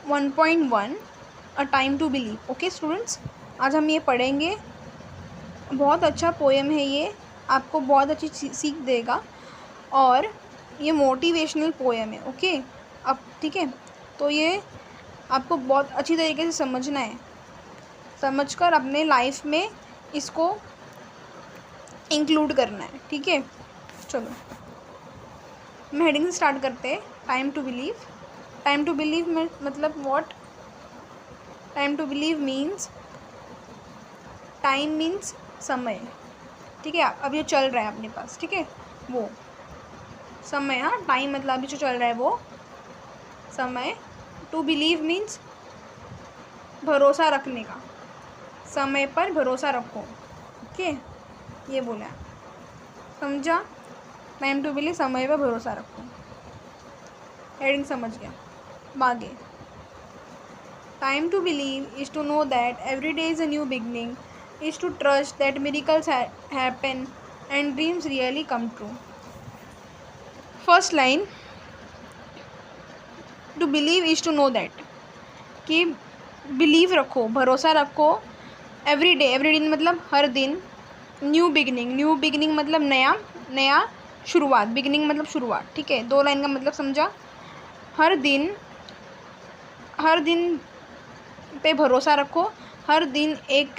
1.1 a time to believe. Okay students, आज हम ये पढ़ेंगे। बहुत अच्छा पोएम है ये, आपको बहुत अच्छी सीख देगा और ये मोटिवेशनल पोएम है। ओके, अब ठीक है, तो ये आपको बहुत अच्छी तरीके से समझना है, समझकर अपने लाइफ में इसको इंक्लूड करना है। ठीक है, चलो हम हेडिंग से स्टार्ट करते हैं। Time to believe. Time to believe में मतलब what? Time to believe means, time means समय। ठीक है, अब ये चल रहा है अपने पास, ठीक है, वो समय। हाँ, टाइम मतलब अभी जो चल रहा है वो समय। टू बिलीव मीन्स भरोसा रखने का, समय पर भरोसा रखो। ओके, ये बोला, समझा? टाइम टू बिलीव, समय पर भरोसा रखो। हेडिंग समझ गया। आगे, time to believe is to know that every day is a new beginning, is to trust that miracles happen and dreams really come true. First line, to believe is to know that, कि believe रखो, भरोसा रखो। Every day मतलब हर दिन। New beginning मतलब नया शुरुआत। Beginning मतलब शुरुआत। ठीक है, दो लाइन का मतलब समझा। हर दिन पे भरोसा रखो। हर दिन एक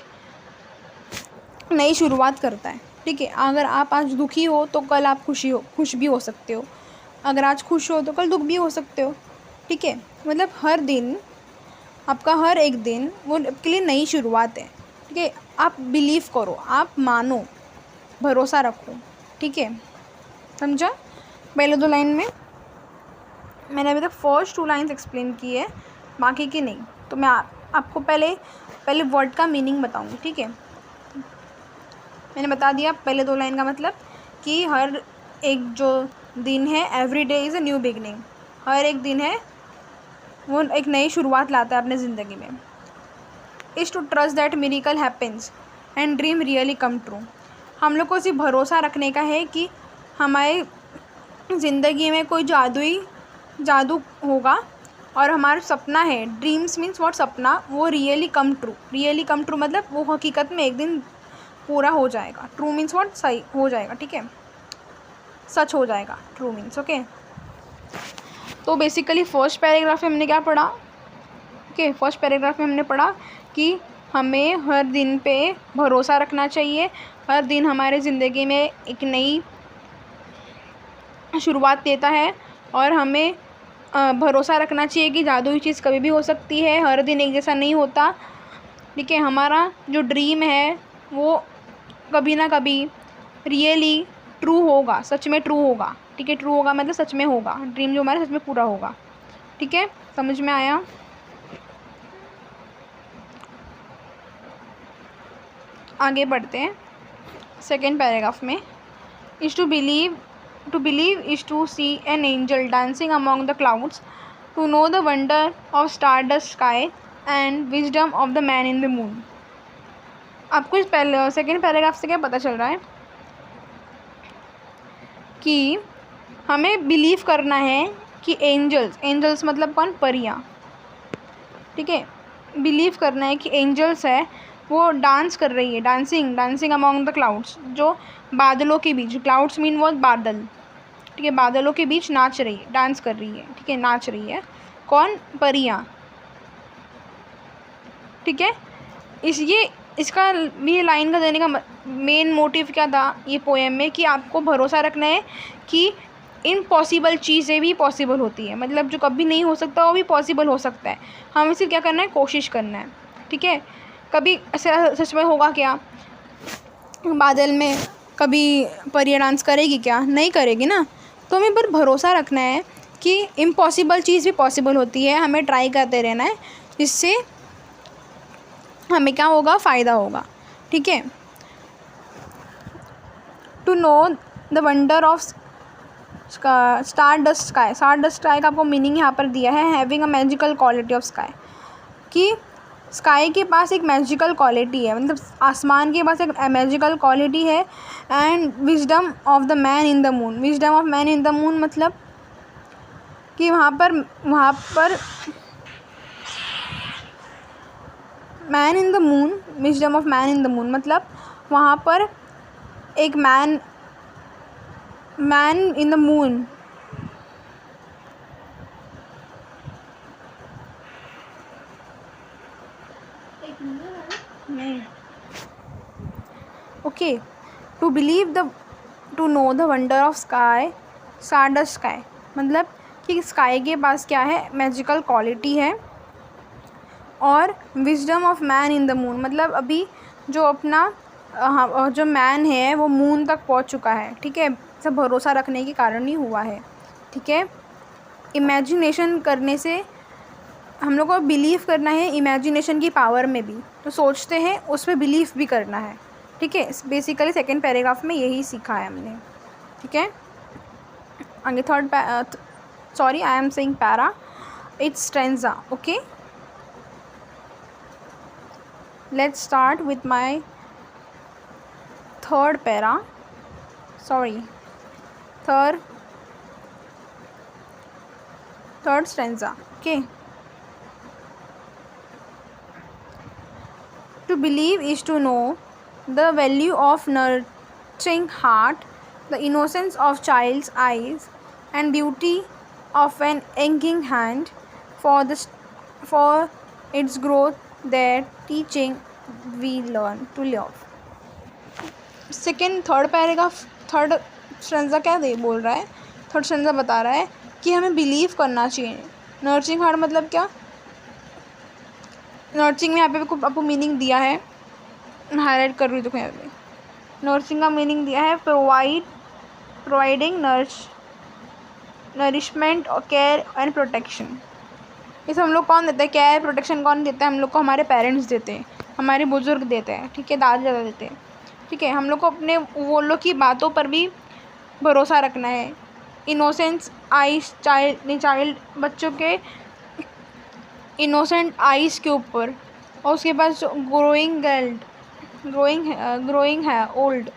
नई शुरुआत करता है। ठीक है, अगर आप आज दुखी हो तो कल आप खुश भी हो सकते हो। अगर आज खुश हो तो कल दुख भी हो सकते हो। ठीक है, मतलब हर दिन, आपका हर एक दिन वो आपके लिए नई शुरुआत है। ठीक है, आप बिलीव करो, आप मानो, भरोसा रखो। ठीक है, समझा? पहले दो लाइन में मैंने अभी तक फर्स्ट टू लाइन्स एक्सप्लेन की है, बाकी की नहीं। तो मैं आपको पहले वर्ड का मीनिंग बताऊँगी। ठीक है, मैंने बता दिया पहले दो लाइन का मतलब कि हर एक जो दिन है, every day is a new beginning, हर एक दिन है वो एक नई शुरुआत लाता है अपने ज़िंदगी में। Is to trust that miracle happens and dream really come true. हम लोग को सिर्फ भरोसा रखने का है कि हमारे ज़िंदगी में कोई जादू होगा और हमारा सपना है, ड्रीम्स मीन्स व्हाट, सपना, वो रियली कम ट्रू मतलब वो हकीकत में एक दिन पूरा हो जाएगा। ट्रू मीन्स व्हाट, सही हो जाएगा। ठीक है, सच हो जाएगा। True means okay. तो बेसिकली फर्स्ट पैराग्राफ में हमने क्या पढ़ा? ओके, फर्स्ट पैराग्राफ में हमने पढ़ा कि हमें हर दिन पे भरोसा रखना चाहिए। हर दिन हमारे ज़िंदगी में एक नई शुरुआत देता है और हमें भरोसा रखना चाहिए कि जादुई चीज़ कभी भी हो सकती है, हर दिन एक जैसा नहीं होता। ठीक है, हमारा जो ड्रीम है वो कभी ना कभी रियली ट्रू होगा, सच में ट्रू होगा। ठीक है, ट्रू होगा मतलब सच में होगा, ड्रीम जो हमारा सच में पूरा होगा। ठीक है, समझ में आया? आगे बढ़ते हैं सेकेंड पैराग्राफ में। Is to believe is to see an angel dancing among the clouds, to know the wonder of stardust sky and wisdom of the man in the moon. आपको इस सेकेंड पैराग्राफ से क्या पता चल रहा है? कि हमें बिलीव करना है कि एंजल्स मतलब कौन? परियाँ। ठीक है, बिलीव करना है कि एंजल्स है वो डांस कर रही है, डांसिंग अमॉन्ग द क्लाउड्स, जो बादलों के बीच, क्लाउड्स मीन वो बादल। ठीक है, बादलों के बीच नाच रही है, डांस कर रही है। ठीक है, नाच रही है कौन? परियाँ। ठीक है, इसका भी लाइन का देने का मेन मोटिव क्या था ये पोएम में? कि आपको भरोसा रखना है कि इम्पॉसिबल चीज़ें भी पॉसिबल होती है, मतलब जो कभी नहीं हो सकता वो भी पॉसिबल हो सकता है। हमें सिर्फ क्या करना है? कोशिश करना है। ठीक है, कभी ऐसा सच में होगा क्या बादल में? कभी परियां डांस करेगी क्या? नहीं करेगी ना। तो हमें पर भरोसा रखना है कि इम्पॉसिबल चीज़ भी पॉसिबल होती है, हमें ट्राई करते रहना है, जिससे हमें क्या होगा? फ़ायदा होगा। ठीक है, to know the wonder of stardust sky का आपको मीनिंग यहाँ पर दिया है, having a magical quality of sky, कि स्काई के पास एक मैजिकल क्वालिटी है, मतलब आसमान के पास एक मैजिकल क्वालिटी है। And wisdom of the man in the moon मतलब कि वहाँ पर man in the moon, wisdom of man in the moon मतलब वहाँ पर एक मैन इन द मून नहीं, okay, to believe the to know the wonder of sky, stardust sky मतलब कि स्काई के पास क्या है, मैजिकल क्वालिटी है। और wisdom of man in the moon मतलब अभी जो अपना जो मैन है वो मून तक पहुंच चुका है, ठीक है, सब भरोसा रखने के कारण ही हुआ है, ठीक है। इमेजिनेशन करने से हम लोग को बिलीव करना है, इमेजिनेशन की पावर में भी, तो सोचते हैं उस पर बिलीव भी करना है, ठीक है। बेसिकली सेकेंड पैराग्राफ में यही सीखा है हमने, ठीक है। आगे third, sorry I am saying para, it's stanza, okay. Let's start with my third para. Sorry, third stanza. Okay. To believe is to know the value of nurturing heart, the innocence of child's eyes, and beauty of an aching hand for its growth. That teaching we learn to love. Third paragraph, third stanza क्या बोल रहा है, third stanza बता रहा है कि हमें believe करना चाहिए। नर्चरिंग हार्ट मतलब क्या, नर्चरिंग में यहाँ पे आपको मीनिंग दिया है, हाईलाइट कर रही हूँ, देखो यहाँ पे नर्चरिंग का मीनिंग दिया है, प्रोवाइडिंग नरिशमेंट और केयर एंड प्रोटेक्शन। इसे हम लोग कौन देते हैं, केयर प्रोटेक्शन कौन देता है, हम लोग को हमारे पेरेंट्स देते हैं, हमारे बुजुर्ग देते हैं, ठीक है, दादा दादा देते हैं, ठीक है। हम लोग को अपने वो लोग की बातों पर भी भरोसा रखना है। इनोसेंस आइज, चाइल्ड बच्चों के इनोसेंट आइज़ के ऊपर, और उसके बाद जो ग्रोइंग है ओल्ड,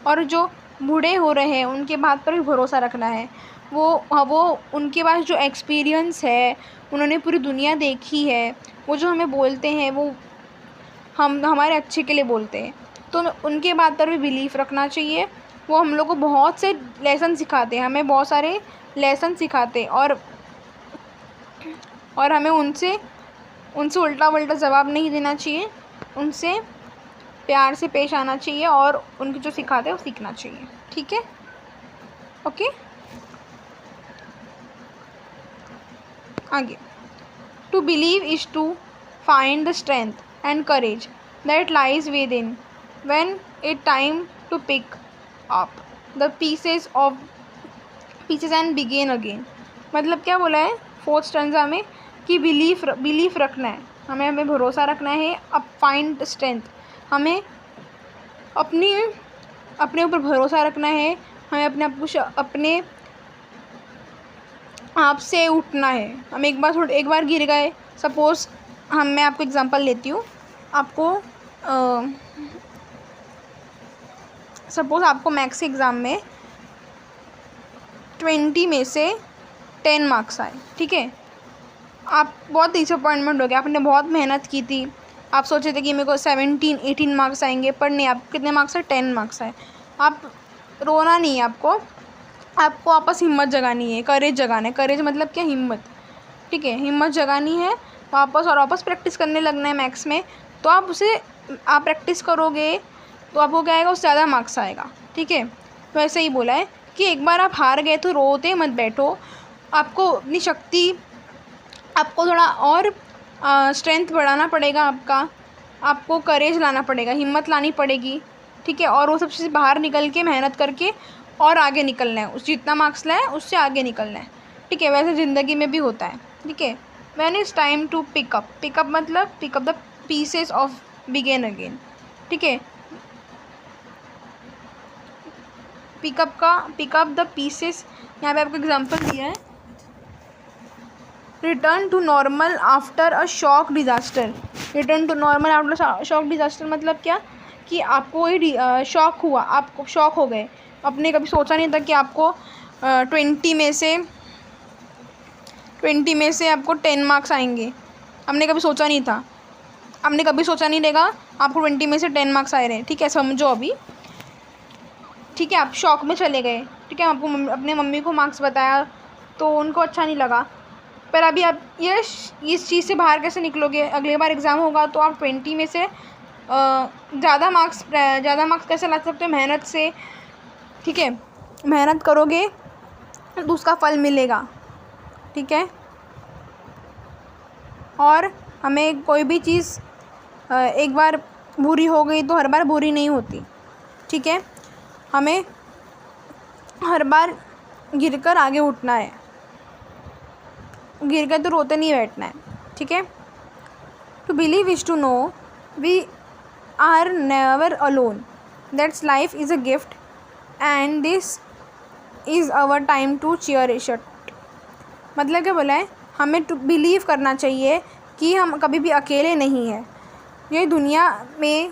और जो बूढ़े हो रहे हैं उनके बात पर भी भरोसा रखना है। वो उनके पास जो एक्सपीरियंस है, उन्होंने पूरी दुनिया देखी है, वो जो हमें बोलते हैं वो हमारे अच्छे के लिए बोलते हैं, तो उनके बात पर भी बिलीफ रखना चाहिए। वो हम लोग को बहुत से लेसन सिखाते हैं, हमें बहुत सारे लेसन सिखाते हैं, और हमें उनसे उल्टा वल्टा जवाब नहीं देना चाहिए, उनसे प्यार से पेश आना चाहिए, और उनके जो सिखाते हैं वो सीखना चाहिए, ठीक है, ओके। आगे, to believe is to find the strength and courage that lies within when it time to pick up the pieces and begin again. मतलब क्या बोला है फोर्थ स्टैंजा में कि बिलीफ रखना है, हमें भरोसा रखना है, अब फाइंड स्ट्रेंथ, हमें अपने ऊपर भरोसा रखना है, हमें अपने आप से उठना है। हम एक बार गिर गए, मैं आपको एग्जांपल लेती हूँ, सपोज़ आपको मैथ्स के एग्ज़ाम में 20 में से 10 मार्क्स आए, ठीक है, आप बहुत डिसअपॉइंटमेंट हो गया, आपने बहुत मेहनत की थी, आप सोचे थे कि मेरे को 17-18 मार्क्स आएंगे, पर नहीं, आप कितने मार्क्स आए, 10 मार्क्स आए। आप रोना नहीं है, आपको वापस हिम्मत जगानी है, करेज जगाना है। करेज मतलब क्या, हिम्मत, ठीक है, हिम्मत जगानी है, वापस प्रैक्टिस करने लगना है मैथ्स में। तो आप प्रैक्टिस करोगे तो आपको क्या आएगा, उससे ज़्यादा मार्क्स आएगा, ठीक है। तो ऐसे ही बोला है कि एक बार आप हार गए तो रोते मत बैठो, आपको अपनी शक्ति, आपको थोड़ा और स्ट्रेंथ बढ़ाना पड़ेगा, आपको करेज लाना पड़ेगा, हिम्मत लानी पड़ेगी, ठीक है, और वो सब चीज़ बाहर निकल के मेहनत करके और आगे निकलना है, उस जितना मार्क्स लाए उससे आगे निकलना है, ठीक है। वैसे ज़िंदगी में भी होता है, ठीक है। When is time to pick up मतलब pick up the pieces of begin again, ठीक है। पिकअप द पीसेस, यहाँ पे आपको एग्जांपल दिया है, return to normal after a shock disaster. Return to normal after shock disaster मतलब क्या, कि आपको वही शॉक हुआ, आपको शॉक हो गए, आपने कभी सोचा नहीं था कि आपको 20 में से आपको 10 मार्क्स आएंगे, हमने कभी सोचा नहीं था, आपने कभी सोचा नहीं रहेगा आपको 20 में से 10 मार्क्स आए रहे हैं, ठीक है, समझो अभी, ठीक है। आप शॉक में चले गए, ठीक है, आपको अपने मम्मी को मार्क्स बताया तो उनको अच्छा नहीं लगा, पर अभी आप ये इस चीज़ से बाहर कैसे निकलोगे? अगली बार एग्ज़ाम होगा तो आप 20 में से ज़्यादा मार्क्स कैसे ला सकते हो? मेहनत से, ठीक है, मेहनत करोगे तो उसका फल मिलेगा, ठीक है। और हमें कोई भी चीज़ एक बार बुरी हो गई तो हर बार बुरी नहीं होती, ठीक है। हमें हर बार गिरकर आगे उठना है, गिरकर तो रोते नहीं बैठना है, ठीक है। To believe is to know we are never alone, that's life is a gift and this is our time to cherish it. मतलब क्या बोला है? हमें टू बिलीव करना चाहिए कि हम कभी भी अकेले नहीं हैं। ये दुनिया में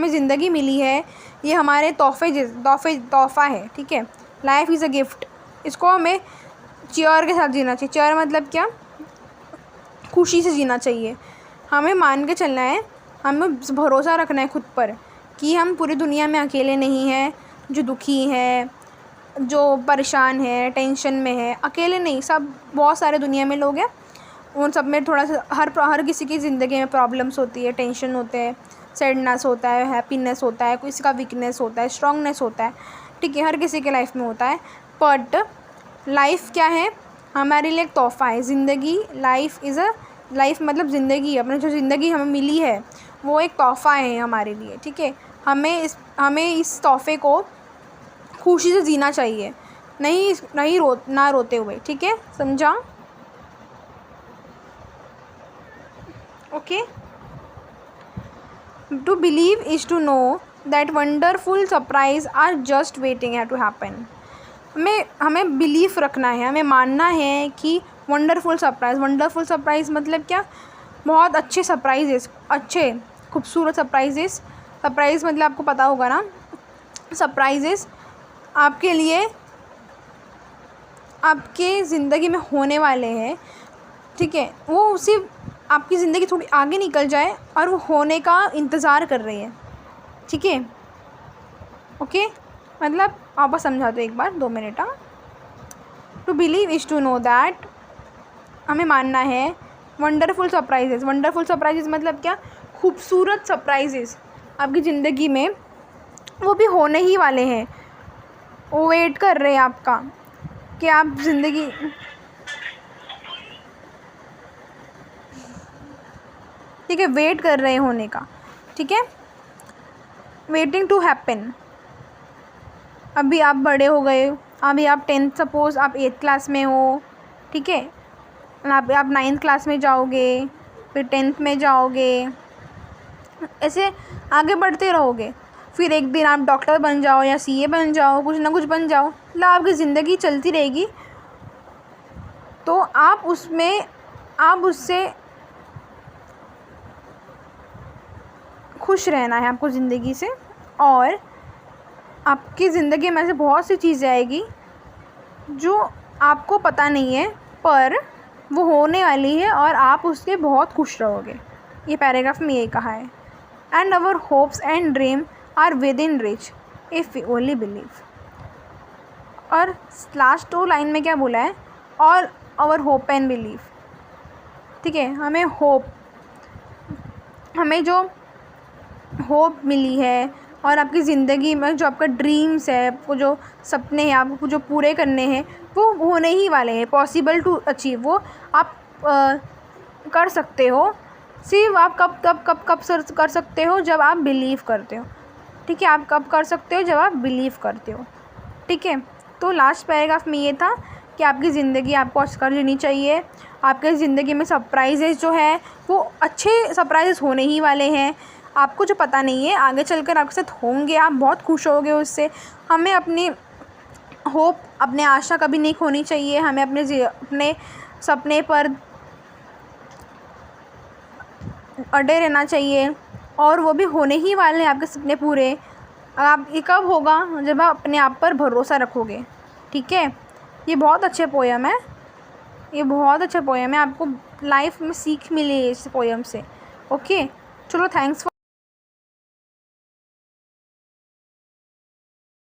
ज़िंदगी मिली है, ये हमारे तोहफ़ा है, ठीक है। लाइफ इज़ अ गिफ्ट, इसको हमें चेयर के साथ जीना चाहिए। चेयर मतलब क्या? खुशी से जीना चाहिए। हमें मान के चलना है, हमें भरोसा रखना है खुद पर कि हम पूरी दुनिया में अकेले नहीं हैं। जो दुखी है, जो परेशान है, टेंशन में है, अकेले नहीं, सब बहुत सारे दुनिया में लोग हैं। उन सब में थोड़ा सा हर किसी की ज़िंदगी में प्रॉब्लम्स होती है, टेंशन होते हैं, सैडनेस होता है, हैप्पीनेस होता है, किसी का वीकनेस होता है, स्ट्रॉन्गनेस होता है, ठीक है, हर किसी के लाइफ में होता है। बट लाइफ क्या है? हमारे लिए एक तोहफ़ा है। ज़िंदगी, लाइफ मतलब ज़िंदगी, अपने जो ज़िंदगी हमें मिली है वो एक तोहफ़ा है हमारे लिए, ठीक है। हमें इस तोहफ़े को खुशी से जीना चाहिए, ना रोते हुए, ठीक है, समझा? Okay. To believe is to know that wonderful surprise are just waiting है टू हैपन। हमें बिलीफ रखना है, हमें मानना है कि वंडरफुल सरप्राइज़ मतलब क्या? बहुत अच्छे सरप्राइजेस, अच्छे खूबसूरत सरप्राइज़ मतलब आपको पता होगा ना, सरप्राइजेस आपके लिए आपके ज़िंदगी में होने वाले हैं, ठीक है। वो सिर्फ आपकी ज़िंदगी थोड़ी आगे निकल जाए और वो होने का इंतज़ार कर रही है, ठीक है, ओके। मतलब वापस समझा दो एक बार, 2 मिनट। To believe is to know that, हमें मानना है वंडरफुल सरप्राइजेस मतलब क्या? खूबसूरत सरप्राइजेस आपकी ज़िंदगी में वो भी होने ही वाले हैं, वो वेट कर रहे हैं आपका कि आप ज़िंदगी, ठीक है, वेट कर रहे हैं होने का, ठीक है, वेटिंग टू हैपन। अभी आप बड़े हो गए, अभी आप 10th, सपोज़ आप 8th क्लास में हो, ठीक है, आप 9th क्लास में जाओगे, फिर 10th में जाओगे, ऐसे आगे बढ़ते रहोगे। फिर एक दिन आप डॉक्टर बन जाओ या CA बन जाओ, कुछ ना कुछ बन जाओ, मतलब आपकी ज़िंदगी चलती रहेगी। तो आप उससे खुश रहना है आपको ज़िंदगी से, और आपकी ज़िंदगी में ऐसे बहुत सी चीज़ें आएगी जो आपको पता नहीं है, पर वो होने वाली है और आप उससे बहुत खुश रहोगे। ये पैराग्राफ में यही कहा है। And our hopes and dream are within reach if we only believe. और लास्ट 2 लाइन में क्या बोला है? और आवर होप एंड बिलीव, ठीक है। हमें जो होप मिली है और आपकी ज़िंदगी में जो आपका ड्रीम्स है, आपको जो सपने हैं आपको जो पूरे करने हैं, वो होने ही वाले हैं, पॉसिबल टू अचीव। वो आप कर सकते हो, सिर्फ आप कब कर सकते हो? जब आप बिलीव करते हो, ठीक है। आप कब कर सकते हो? जब आप बिलीव करते हो, ठीक है। तो लास्ट पैराग्राफ में ये था कि आपकी ज़िंदगी आपको कर लेनी चाहिए। आपके ज़िंदगी में सरप्राइजेस जो है वो अच्छे सरप्राइजेस होने ही वाले हैं, आपको जो पता नहीं है आगे चलकर आपके साथ होंगे, आप बहुत खुश होगे उससे। हमें अपनी होप, अपने आशा कभी नहीं खोनी चाहिए, हमें अपने सपने पर अड़े रहना चाहिए, और वो भी होने ही वाले हैं आपके सपने पूरे। आप ये कब होगा? जब आप अपने आप पर भरोसा रखोगे, ठीक है। ये बहुत अच्छे पोयम है, ये बहुत अच्छा पोएम है, आपको लाइफ में सीख मिली है इस पोएम से। ओके, चलो थैंक्स फॉर